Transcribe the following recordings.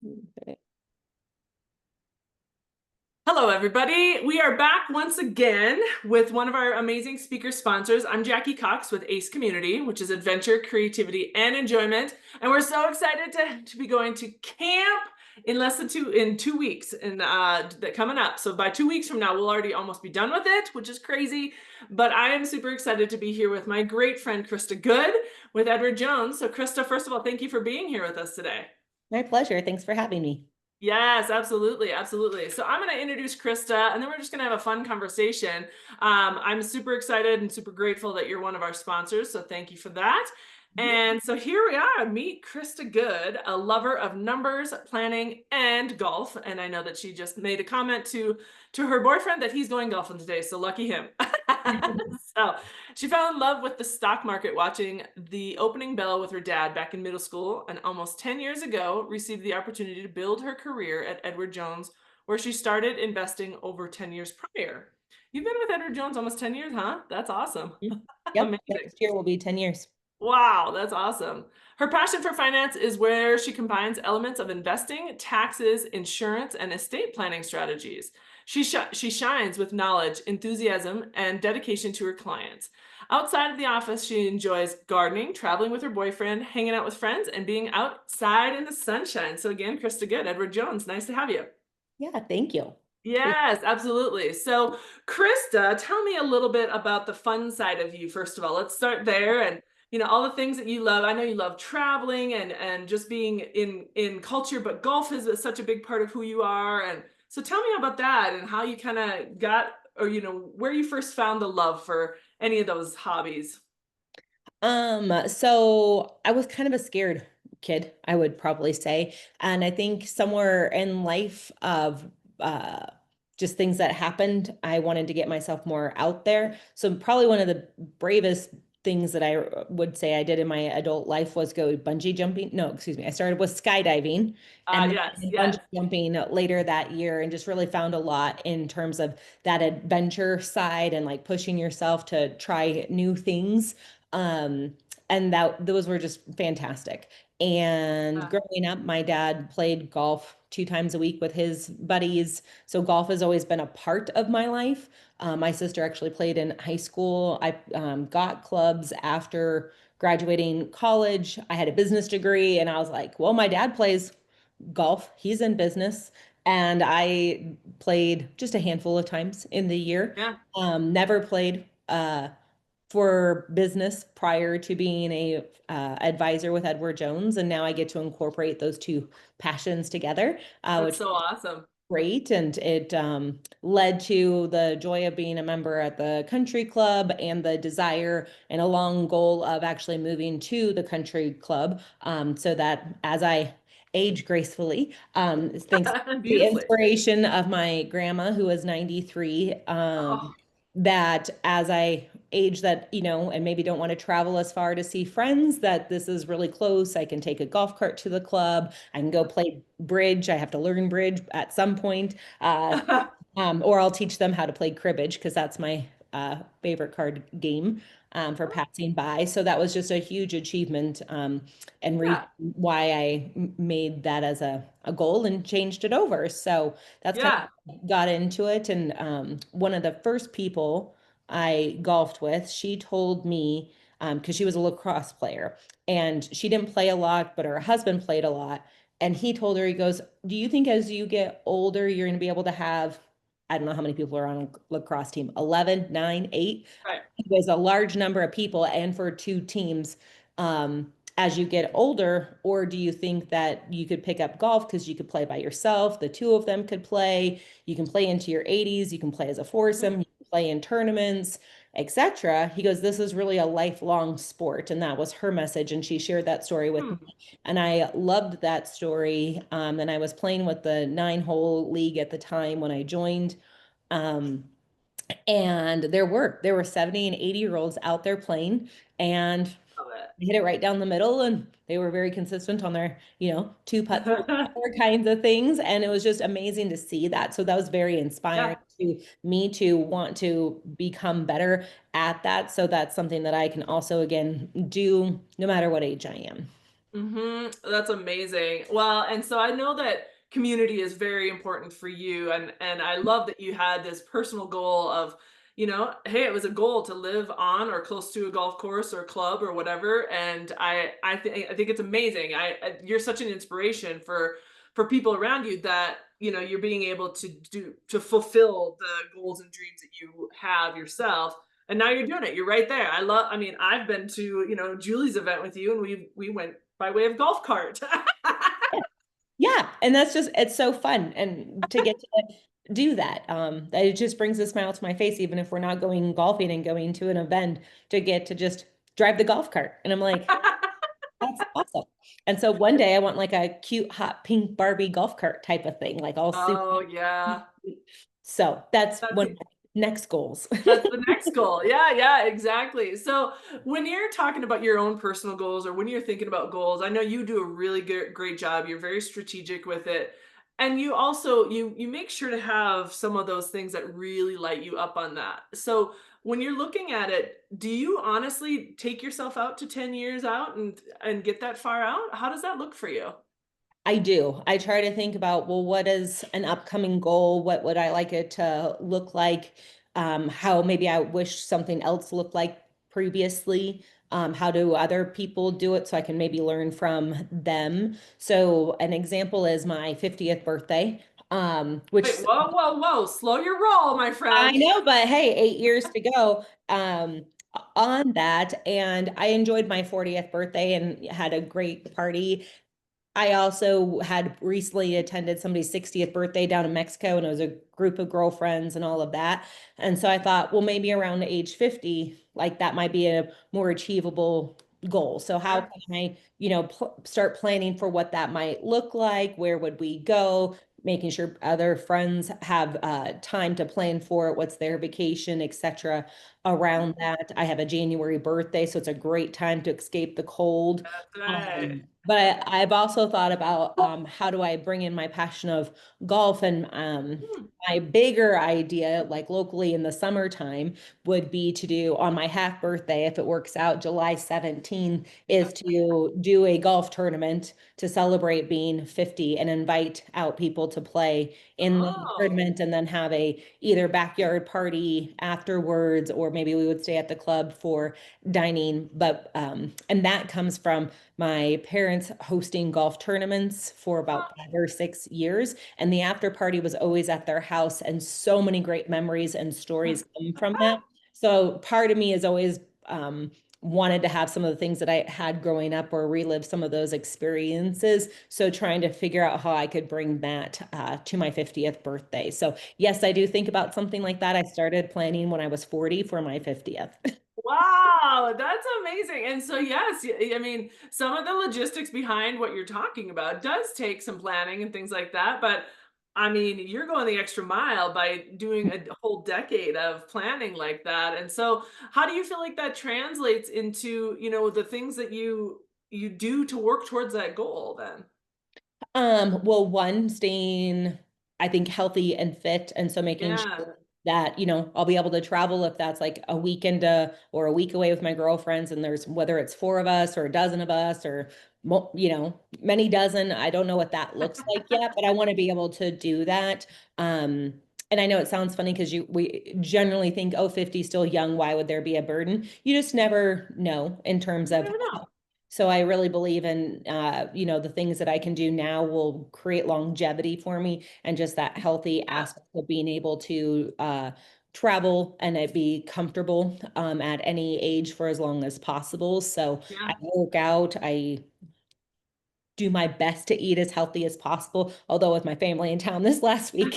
Okay. Hello, everybody. We are back once again with one of our amazing speaker sponsors. I'm Jackie Cox with ACE Community, which is adventure, creativity, and enjoyment. And we're so excited to be going to camp in less than 2 weeks and that coming up. So by 2 weeks from now, we'll already almost be done with it, which is crazy. But I am super excited to be here with my great friend Krista Goode with Edward Jones. So Krista, first of all, thank you for being here with us today. My pleasure. Thanks for having me. Yes, absolutely, absolutely. So I'm going to introduce Krista, and then we're just going to have a fun conversation. I'm super excited and super grateful that you're one of our sponsors, so thank you for that. And so here we are. Meet Krista Goode, a lover of numbers, planning, and golf. And I know that she just made a comment to her boyfriend that he's going golfing today, so lucky him. So she fell in love with the stock market watching the opening bell with her dad back in middle school, and almost 10 years ago received the opportunity to build her career at Edward Jones, where she started investing over 10 years prior. You've been with Edward Jones almost 10 years, huh? That's awesome. Mhm. Yep. Amazing. Next year will be 10 years. Wow, that's awesome. Her passion for finance is where she combines elements of investing, taxes, insurance, and estate planning strategies. She shines with knowledge, enthusiasm, and dedication to her clients. Outside of the office, she enjoys gardening, traveling with her boyfriend, hanging out with friends, and being outside in the sunshine. So again, Krista Goode, Edward Jones, nice to have you. Yeah, thank you. Yes, absolutely. So, Krista, tell me a little bit about the fun side of you, first of all. Let's start there and all the things that you love. I know you love traveling and just being in culture, but golf is such a big part of who you are. And so tell me about that and how you kind of got or where you first found the love for any of those hobbies. So I was kind of a scared kid, I would probably say. And I think somewhere in life of just things that happened, I wanted to get myself more out there. So probably one of the bravest things that I would say I did in my adult life was go bungee jumping. No, excuse me. I started with skydiving and Yes, then bungee yes. jumping later that year and just really found a lot in terms of that adventure side and like pushing yourself to try new things. Um, and that those were just fantastic. And Uh, growing up, my dad played golf 2 times a week with his buddies. So golf has always been a part of my life. My sister actually played in high school. I got clubs after graduating college. I had a business degree, and I was like, well, my dad plays golf. He's in business. And I played just a handful of times in the year. yeah, Never played for business prior to being a advisor with Edward Jones, and now I get to incorporate those two passions together, that's which so awesome. great. And it led to the joy of being a member at the country club and the desire and a long goal of actually moving to the country club so that as I age gracefully, thanks to the Beautifully. inspiration of my grandma, who was 93, Oh, that as I age that, and maybe don't want to travel as far to see friends, that this is really close. I can take a golf cart to the club. I can go play bridge. I have to learn bridge at some point. Or I'll teach them how to play cribbage because that's my favorite card game for passing by. So that was just a huge achievement and reason yeah, why I made that as a goal and changed it over. So that's kind yeah. of got into it. And one of the first people I golfed with, she told me, because she was a lacrosse player and she didn't play a lot, but her husband played a lot. And he told her, he goes, do you think as you get older, you're going to be able to have, I don't know how many people are on a lacrosse team, 11, 9, 8? Right. It was a large number of people and for two teams as you get older, or do you think that you could pick up golf because you could play by yourself, the two of them could play, you can play into your 80s, you can play as a foursome, you can play in tournaments, etc. He goes, this is really a lifelong sport, and that was her message, and she shared that story with me, Hmm. and I loved that story. And I was playing with the 9-hole league at the time when I joined. Um, and there were 70 and 80-year-olds out there playing, and Love they hit it right down the middle, and they were very consistent on their, two putt three it. putter kinds of things. And it was just amazing to see that. So that was very inspiring Yeah. to me to want to become better at that. So that's something that I can also again do no matter what age I am. That's amazing. Well, and so I know that community is very important for you, and I love that you had this personal goal of, hey, it was a goal to live on or close to a golf course or club or whatever. And I think it's amazing. You're such an inspiration for people around you that you're being able to fulfill the goals and dreams that you have yourself, and now you're doing it. You're right there. I mean, I've been to, Julie's event with you, and we went by way of golf cart. Yeah, and that's just it's so fun and to get to do that. That it just brings a smile to my face, even if we're not going golfing and going to an event to get to just drive the golf cart. And I'm like, that's awesome. And so one day I want like a cute hot pink Barbie golf cart type of thing, like all super. Oh yeah. So that's That's one of my next goals. That's the next goal. Yeah, yeah, exactly. So when you're talking about your own personal goals or when you're thinking about goals, I know you do a really good, great job. You're very strategic with it. And you also you make sure to have some of those things that really light you up on that. So when you're looking at it, do you honestly take yourself out to 10 years out and get that far out? How does that look for you? I do. I try to think about, well, what is an upcoming goal? What would I like it to look like? How maybe I wish something else looked like previously. How do other people do it so I can maybe learn from them? So an example is my 50th birthday, which Wait, whoa, whoa, whoa. Slow your roll, my I friend. know, but hey, 8 years to go on that. And I enjoyed my 40th birthday and had a great party. I also had recently attended somebody's 60th birthday down in Mexico, and it was a group of girlfriends and all of that. And so I thought, well, maybe around age 50, like that might be a more achievable goal. So how Sure. can I, start planning for what that might look like? Where would we go? Making sure other friends have time to plan for it, what's their vacation, etc. Around that. I have a January birthday, so it's a great time to escape the cold. That's right. But I've also thought about how do I bring in my passion of golf and Hmm. my bigger idea, like locally in the summertime, would be to do on my half birthday, if it works out, July 17, is to do a golf tournament to celebrate being 50 and invite out people to play in the Oh, tournament and then have a either backyard party afterwards, or maybe we would stay at the club for dining. But and that comes from my parents hosting golf tournaments for about 5 or 6 years. And the after party was always at their house. And so many great memories and stories come from that. So part of me is always wanted to have some of the things that I had growing up or relive some of those experiences. So trying to figure out how I could bring that to my 50th birthday. So yes, I do think about something like that. I started planning when I was 40 for my 50th. wow, that's amazing. And so, yes, I mean, some of the logistics behind what you're talking about does take some planning and things like that. But I mean, you're going the extra mile by doing a whole decade of planning like that. And so, how do you feel like that translates into, the things that you do to work towards that goal then? Well, one, staying, I think, healthy and fit. And so making Yeah. sure that, I'll be able to travel if that's like a weekend or a week away with my girlfriends. And there's whether it's four of us or a dozen of us or, many dozen. I don't know what that looks like yet, but I want to be able to do that. Um, and I know it sounds funny because we generally think, oh, 50 still young. Why would there be a burden? You just never know in terms You of. never know. So I really believe in, the things that I can do now will create longevity for me and just that healthy Yeah. aspect of being able to travel and it be comfortable at any age for as long as possible. So I Yeah. work out, I do my best to eat as healthy as possible. Although with my family in town this last week,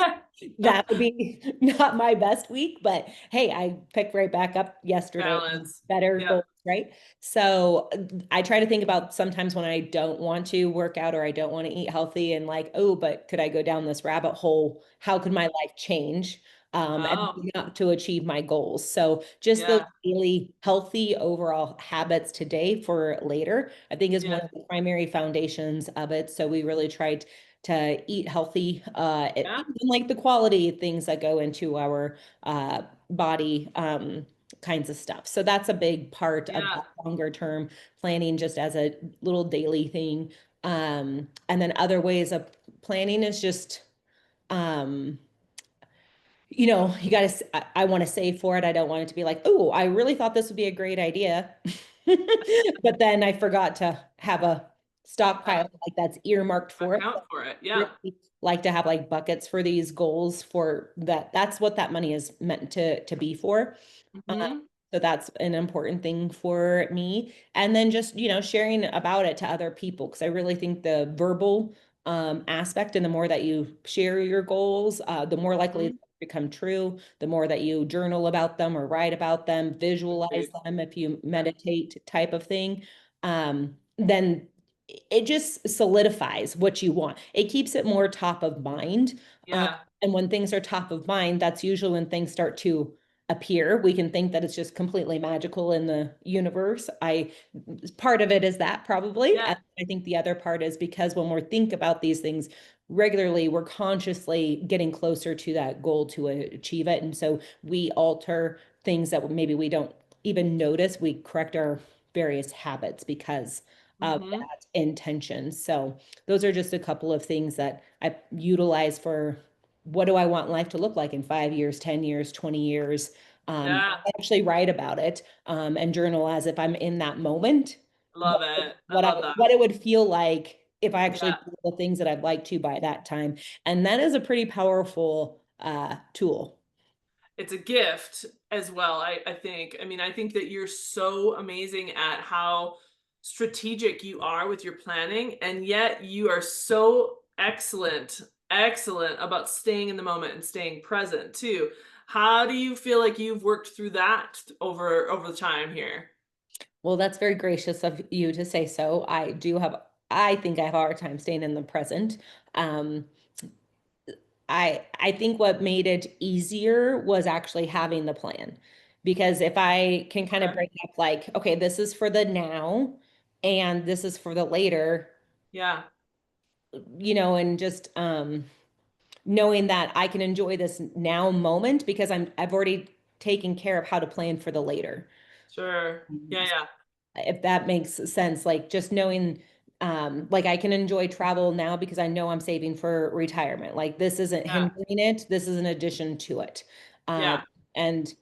that would be not my best week. But hey, I picked right back up yesterday, Balance. better Yeah. goals, right? So I try to think about sometimes when I don't want to work out or I don't want to eat healthy and like, oh, but could I go down this rabbit hole? How could my life change? And Oh, not to achieve my goals. So just those yeah. daily healthy overall habits today for later, I think is one Yeah. of the primary foundations of it. So we really tried to eat healthy, Yeah. even like the quality things that go into our body. kinds of stuff. So that's a big part of Yeah. that longer term planning, just as a little daily thing. And then other ways of planning is just, um, you got to, I want to save for it. I don't want it to be like, oh, I really thought this would be a great idea. But then I forgot to have a stockpile like that's earmarked for it. Account for it. Yeah. Really like to have like buckets for these goals for that. That's what that money is meant to be for. Hmm. So that's an important thing for me. And then just, sharing about it to other people, because I really think the verbal aspect, and the more that you share your goals, the more likely Hmm. they become true, the more that you journal about them or write about them, visualize Agreed. them if you Yeah. meditate type of thing, then it just solidifies what you want. It keeps it more top of mind. Um, Yeah. and when things are top of mind, that's usually when things start to appear. We can think that it's just completely magical in the universe. Part of it is that probably. Yeah. And I think the other part is because when we think about these things regularly, we're consciously getting closer to that goal to achieve it. And so we alter things that maybe we don't even notice. We correct our various habits because of Hmm. that intention. So those are just a couple of things that I utilize for what do I want life to look like in 5 years, 10 years, 20 years. Yeah. I actually write about it and journal as if I'm in that moment, Love it. I what I love that. what it would feel like if I actually Yeah. did the things that I'd like to by that time. And that is a pretty powerful tool. It's a gift as well. I think. I mean, I think that you're so amazing at how strategic you are with your planning, and yet you are so excellent about staying in the moment and staying present too. How do you feel like you've worked through that over the time here? Well, that's very gracious of you to say so. I think I have a hard time staying in the present. Um, I think what made it easier was actually having the plan. Because if I can kind of Okay. break up like, okay, this is for the now and this is for the later, Yeah. and just knowing that I can enjoy this now moment because I've already taken care of how to plan for the later. Sure. Yeah. Yeah. If that makes sense, like just knowing, like I can enjoy travel now because I know I'm saving for retirement. Like this isn't Yeah. hindering it, this is an addition to it. um, Yeah. and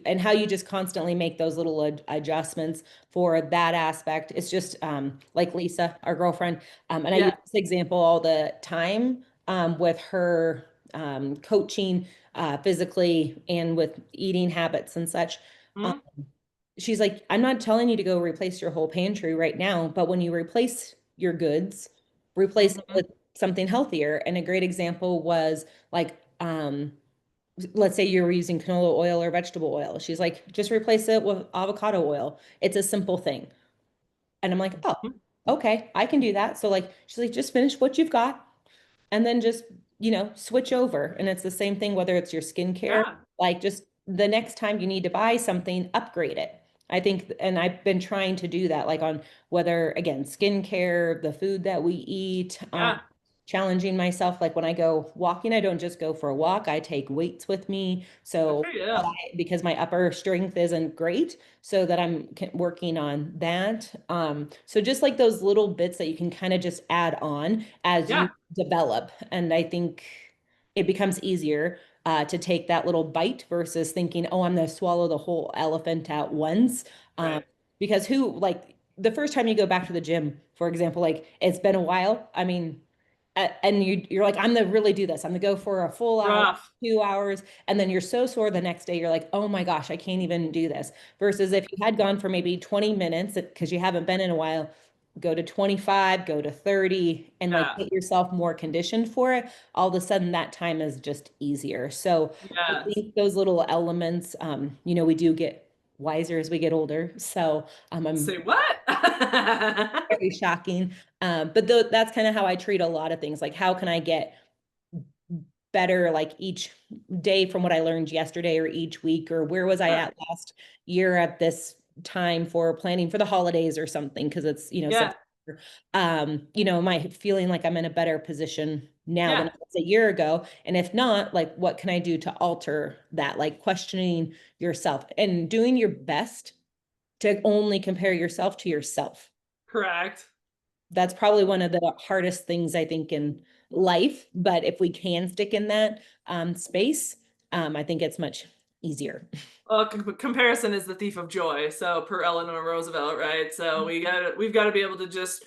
and how you just constantly make those little adjustments for that aspect. It's just like Lisa, our girlfriend, and I use Yeah. this example all the time with her coaching physically and with eating habits and such. Um, Hmm. she's like, I'm not telling you to go replace your whole pantry right now, but when you replace your goods, replace it Hmm. with something healthier. And a great example was like, let's say you were using canola oil or vegetable oil. She's like, just replace it with avocado oil. It's a simple thing. And I'm like, oh, okay, I can do that. So like, she's like, just finish what you've got and then just, switch over. And it's the same thing, whether it's your skincare, Yeah. like just the next time you need to buy something, upgrade it. I think, and I've been trying to do that, like on whether, again, skincare, the food that we eat, Yeah. challenging myself. Like when I go walking, I don't just go for a walk, I take weights with me. Good So for you. because my upper strength isn't great, so that I'm working on that. So just like those little bits that you can kind of just add on as you Yeah. develop. And I think it becomes easier to take that little bite versus thinking, oh, I'm going to swallow the whole elephant at once. Um, Right. because like, the first time you go back to the gym, for example, like it's been a while. I mean, and you're like, I'm gonna really do this. I'm gonna go for a full hour, Rough. 2 hours, and then you're so sore the next day. You're like, oh my gosh, I can't even do this. Versus if you had gone for maybe 20 minutes because you haven't been in a while, go to 25, go to 30, and like Yeah. get yourself more conditioned for it. All of a sudden, that time is just easier. So I Yes. think those little elements, we do get wiser as we get older. So I'm Say what? very shocking. But that's kind of how I treat a lot of things. Like, how can I get better, like each day from what I learned yesterday, or each week, or where was I Yeah. at last year at this time for planning for the holidays or something? Because it's, Yeah. Am I feeling like I'm in a better position now than Yeah, I was a year ago? And if not, like, what can I do to alter that? Like questioning yourself and doing your best to only compare yourself to yourself. correct. That's probably one of the hardest things I think in life. But if we can stick in that space, I think it's much easier. Well, comparison is the thief of joy. So per Eleanor Roosevelt, right? So we've got to be able to just,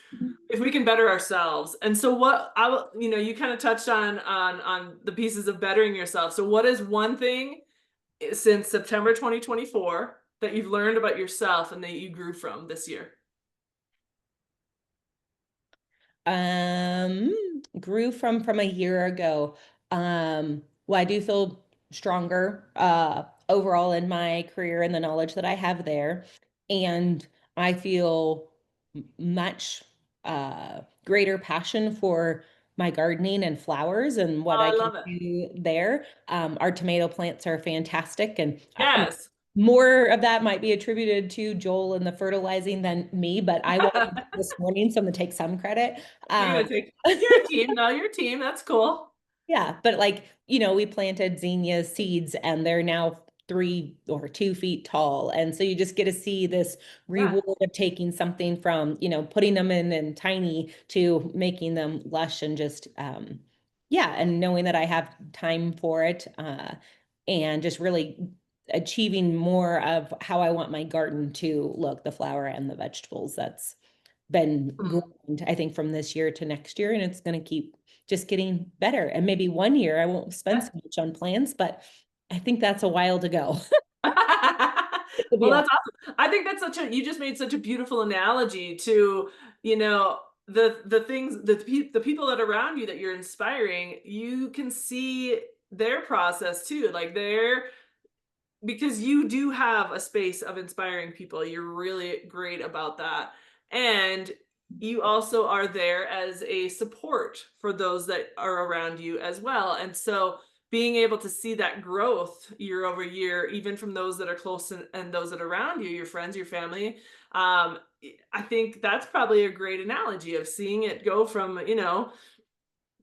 if we can better ourselves. And so what you kind of touched on the pieces of bettering yourself. So what is one thing since September 2024 that you've learned about yourself and that you grew from this year? Um, Grew from a year ago. Well, I do feel stronger overall in my career and the knowledge that I have there. And I feel much greater passion for my gardening and flowers and what Oh, I I can love it. do there. Our tomato plants are fantastic, and Yes. more of that might be attributed to Joel and the fertilizing than me, but I watered this morning, so I'm gonna take some credit. You're Um, gonna take your team. No, your team. That's cool. yeah, but like, we planted zinnia seeds and they're now 3 or 2 feet tall. And so you just get to see this Yeah. reward of taking something from, putting them in and tiny to making them lush and just, yeah, and knowing that I have time for it, and just really achieving more of how I want my garden to look, the flower and the vegetables. That's been Hmm. growing, I think, from this year to next year, and it's going to keep just getting better. And maybe one year I won't spend Yeah. so much on plants, but I think that's a while to go. To Well, be honest. that's awesome. I think that's you just made such a beautiful analogy to, you know, the things, the people that are around you that you're inspiring, you can see their process too. Like they're, because you do have a space of inspiring people. You're really great about that. And you also are there as a support for those that are around you as well. And so being able to see that growth year over year, even from those that are close and those that are around you, your friends, your family, I think that's probably a great analogy of seeing it go from,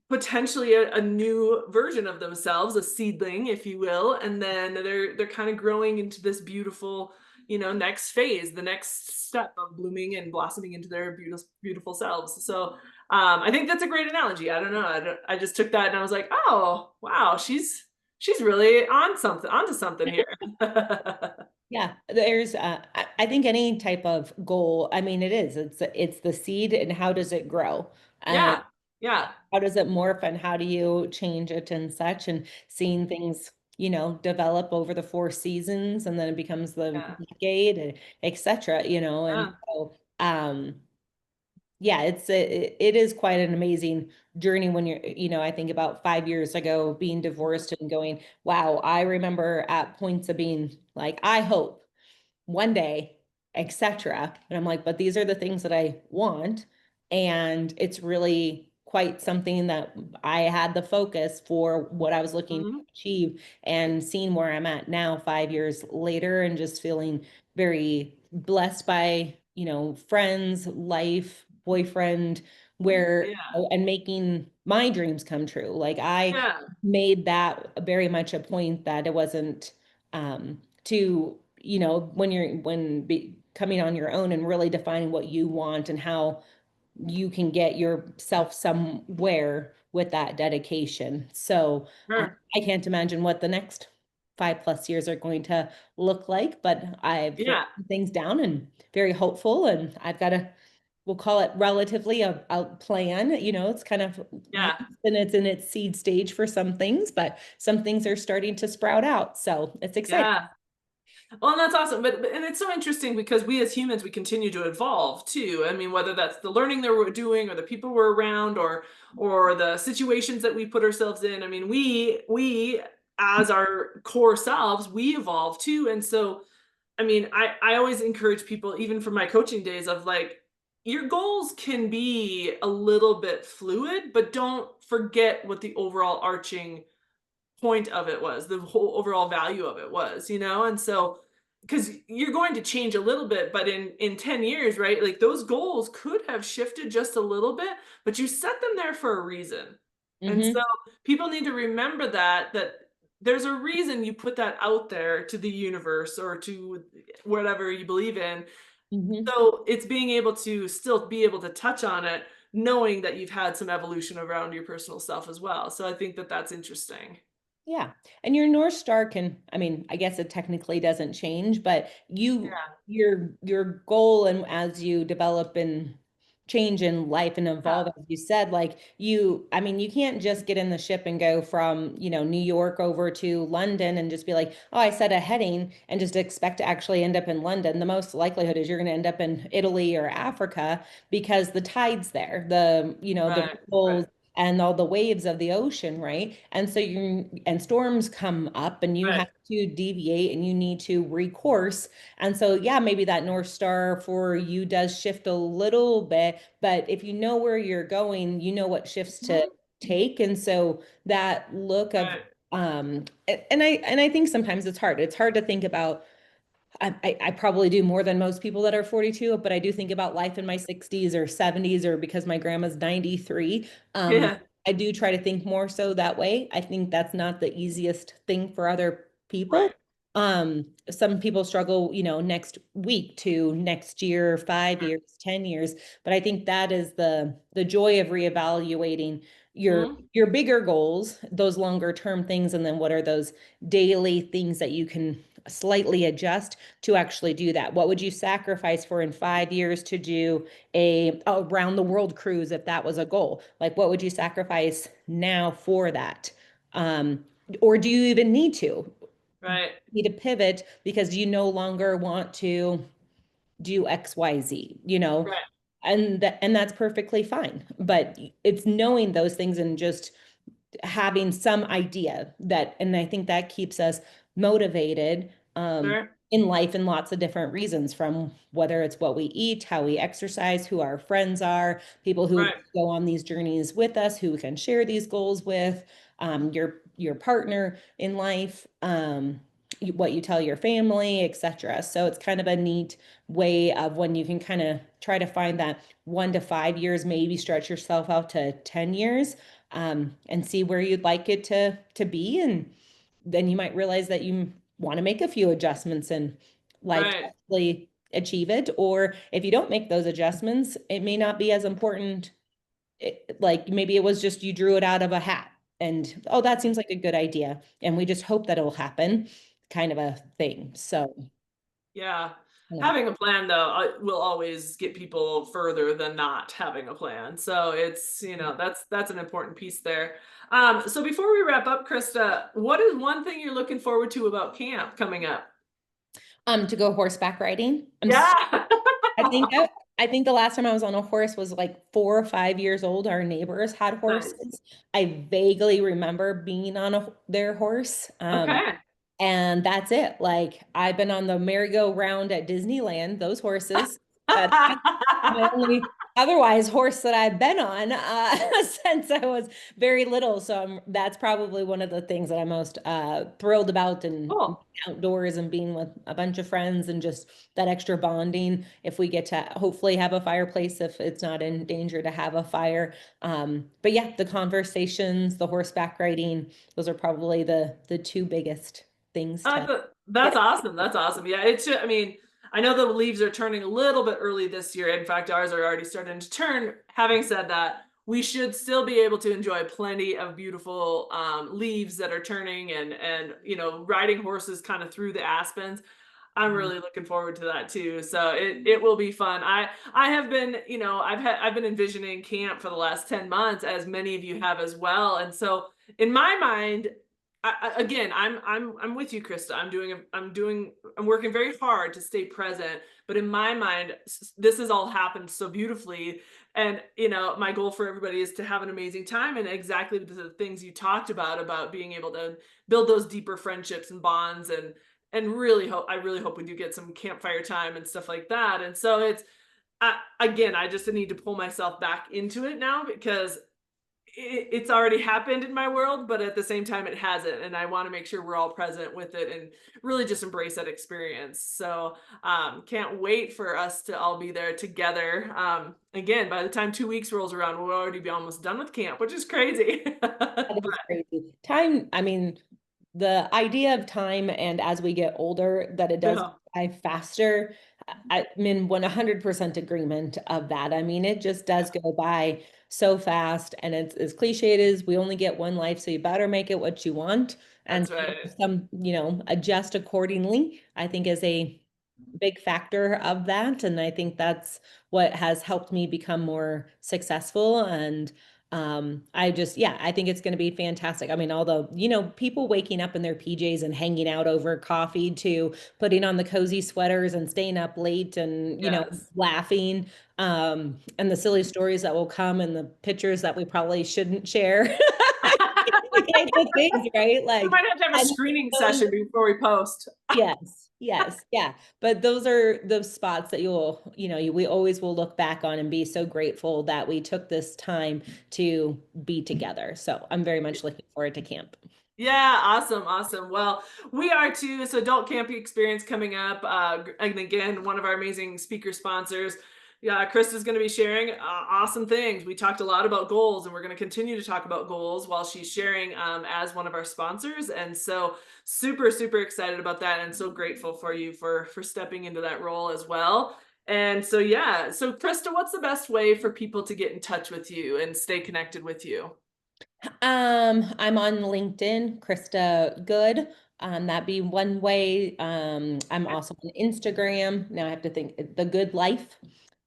potentially a new version of themselves, a seedling, if you will, and then they're kind of growing into this beautiful, next phase, the next step of blooming and blossoming into their beautiful selves. So I think that's a great analogy. I don't know. I just took that and I was like, oh wow, she's really onto something here. Yeah, there's I think any type of goal, I mean, it's the seed and how does it grow? And Yeah, yeah, how does it morph and how do you change it and such, and seeing things, develop over the 4 seasons and then it becomes the yeah, decade, and et cetera, and yeah. so yeah, it is quite an amazing journey when I think about 5 years ago being divorced and going, wow, I remember at points of being like, I hope one day, etc. And I'm like, but these are the things that I want. And it's really quite something that I had the focus for what I was looking to Mhm. achieve, and seeing where I'm at now 5 years later and just feeling very blessed by, friends, life, boyfriend, where, Yeah, and making my dreams come true. Like I yeah, made that very much a point that it wasn't to when coming on your own and really defining what you want and how you can get yourself somewhere with that dedication. So sure. I can't imagine what the next 5+ years are going to look like, but I've Yeah, written things down and very hopeful, and I've got we'll call it relatively a plan. It's kind of loose yeah, and it's in its seed stage for some things, but some things are starting to sprout out. So it's exciting. yeah. Well, and that's awesome. But and it's so interesting because we as humans, we continue to evolve too. I mean, whether that's the learning that we're doing or the people we're around or the situations that we put ourselves in. I mean, we as our core selves, we evolve too. And so, I mean, I always encourage people, even from my coaching days, of like, your goals can be a little bit fluid, but don't forget what the overall arching point of it was, the whole overall value of it was, And so because you're going to change a little bit, but in 10 years, right? Like those goals could have shifted just a little bit, but you set them there for a reason. And so Hmm. people need to remember that there's a reason you put that out there to the universe or to whatever you believe in. Hmm. So it's being able to still be able to touch on it, knowing that you've had some evolution around your personal self as well. So I think that that's interesting. Yeah. And your North Star can, I mean, I guess it technically doesn't change, but Yeah. your goal and as you develop and change in life and Yeah. evolve, as you said, like I mean, you can't just get in the ship and go from, New York over to London and just be like, oh, I set a heading and just expect to actually end up in London. The most likelihood is you're going to end up in Italy or Africa because the tide's there, the Right. Right. ripples and all the waves of the ocean, right? And so and storms come up and you Right. have to deviate and you need to recourse. And so, yeah, maybe that North Star for you does shift a little bit, but if you know where you're going, you know what shifts to Mhm. take. And so that look of, Right. and I think sometimes it's hard. It's hard to think about I probably do more than most people that are 42, but I do think about life in my 60s or 70s, or because my grandma's 93. Yeah. I do try to think more so that way. I think that's not the easiest thing for other people. Right. Some people struggle, next week to next year, 5 years, 10 years. But I think that is the joy of reevaluating your Mhm. your bigger goals, those longer term things, and then what are those daily things that you can slightly adjust to actually do that? What would you sacrifice for in 5 years to do a around the world cruise if that was a goal? Like, what would you sacrifice now for that? Um, or do you even need to? Right. Need to pivot because you no longer want to do XYZ, Right. and that's perfectly fine. But it's knowing those things and just having some idea that, and I think that keeps us motivated Sure. in life in lots of different reasons, from whether it's what we eat, how we exercise, who our friends are, people who Right. go on these journeys with us, who we can share these goals with, your partner in life, what you tell your family, etc. So it's kind of a neat way of when you can kind of try to find that 1 to 5 years, maybe stretch yourself out to 10 years, and see where you'd like it to be. And then you might realize that you want to make a few adjustments in life to Right. actually achieve it. Or if you don't make those adjustments, it may not be as important. Like maybe it was just you drew it out of a hat and, oh, that seems like a good idea. And we just hope that it'll happen, kind of a thing. So, Yeah. yeah. Having a plan though will always get people further than not having a plan. So it's, that's an important piece there. So before we wrap up, Krista, what is one thing you're looking forward to about camp coming up? To go horseback riding. Yeah. I think that I think the last time I was on a horse was like 4 or 5 years old. Our neighbors had Nice. horses. I vaguely remember being on their horse. Okay. And that's it. Like I've been on the merry-go-round at Disneyland, those horses. That's my only otherwise horse that I've been on since I was very little. So that's probably one of the things that I'm most thrilled about, and Cool. outdoors and being with a bunch of friends and just that extra bonding. If we get to hopefully have a fireplace, if it's not in danger to have a fire. But yeah, the conversations, the horseback riding, those are probably the two biggest things to That's get. awesome. That's awesome. Yeah, I mean, I know the leaves are turning a little bit early this year. In fact, ours are already starting to turn. Having said that, we should still be able to enjoy plenty of beautiful leaves that are turning and riding horses kind of through the aspens. I'm really looking forward to that too. So it will be fun. I have been, I've been envisioning camp for the last 10 months, as many of you have as well. And so in my mind, again, I'm with you, Krista. I'm working very hard to stay present, but in my mind, this has all happened so beautifully. And my goal for everybody is to have an amazing time, and exactly the things you talked about being able to build those deeper friendships and bonds, and I really hope we do get some campfire time and stuff like that. And so again, I just need to pull myself back into it now, because it's already happened in my world, but at the same time, it hasn't. And I want to make sure we're all present with it and really just embrace that experience. So can't wait for us to all be there together. Again, by the time 2 weeks rolls around, we'll already be almost done with camp, which is crazy. That But is crazy. Time, I mean, the idea of time and as we get older, that it does no, go faster. I'm in 100% agreement of that. I mean, it just does go by so fast. And it's as cliche it is, we only get one life, so you better make it what you want. And that's right. some, adjust accordingly, I think is a big factor of that. And I think that's what has helped me become more successful. And yeah, I think it's going to be fantastic. I mean, although, people waking up in their PJs and hanging out over coffee to putting on the cozy sweaters and staying up late and, Yes. laughing, and the silly stories that will come and the pictures that we probably shouldn't share. Kinds of things, right? We Like, might have to have a and screening those session before we post. Yes, yes, yeah. But those are the spots that we always will look back on and be so grateful that we took this time to be together. So I'm very much looking forward to camp. Yeah, awesome, awesome. Well, we are too. So, adult camping experience coming up, and again, one of our amazing speaker sponsors. Yeah, Krista's going to be sharing awesome things. We talked a lot about goals, and we're going to continue to talk about goals while she's sharing as one of our sponsors. And so, super, super excited about that, and so grateful for you for stepping into that role as well. And so, yeah. So, Krista, what's the best way for people to get in touch with you and stay connected with you? I'm on LinkedIn, Krista Good. That'd be one way. I'm also on Instagram. Now I have to think, The Good Life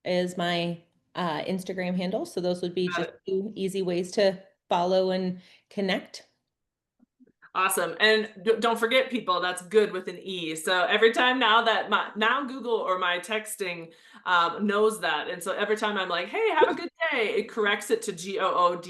is my Instagram handle. So those would be Got just it. two easy ways to follow and connect. Awesome. And don't forget, people, that's good with an E. So every time now that now Google or my texting knows that. And so every time I'm like, hey, have a good day, it corrects it to Goode.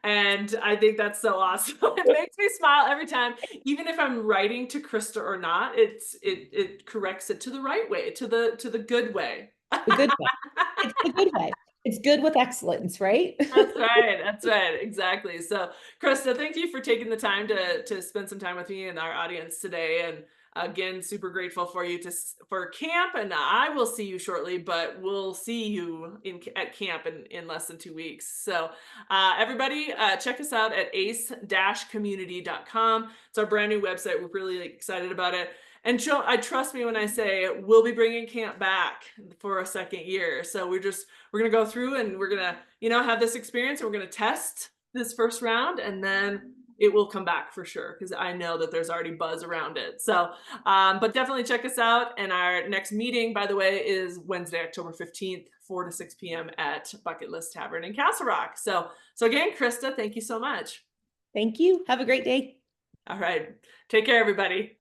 And I think that's so awesome. It makes me smile every time. Even if I'm writing to Krista or not, it corrects it to the right way, to the good way. The good way. It's the good way. It's good with excellence, right? That's right. That's right. Exactly. So, Krista, thank you for taking the time to spend some time with me and our audience today. And again, super grateful for you for camp. And I will see you shortly, but we'll see you at camp in less than 2 weeks. So, everybody, check us out at ace-community.com. It's our brand new website. We're really excited about it. And I trust me when I say we'll be bringing camp back for a second year. So we're going to go through and we're going to, have this experience and we're going to test this first round and then it will come back for sure because I know that there's already buzz around it. So, but definitely check us out. And our next meeting, by the way, is Wednesday, October 15th, 4 to 6 p.m. at Bucket List Tavern in Castle Rock. So again, Krista, thank you so much. Thank you. Have a great day. All right. Take care, everybody.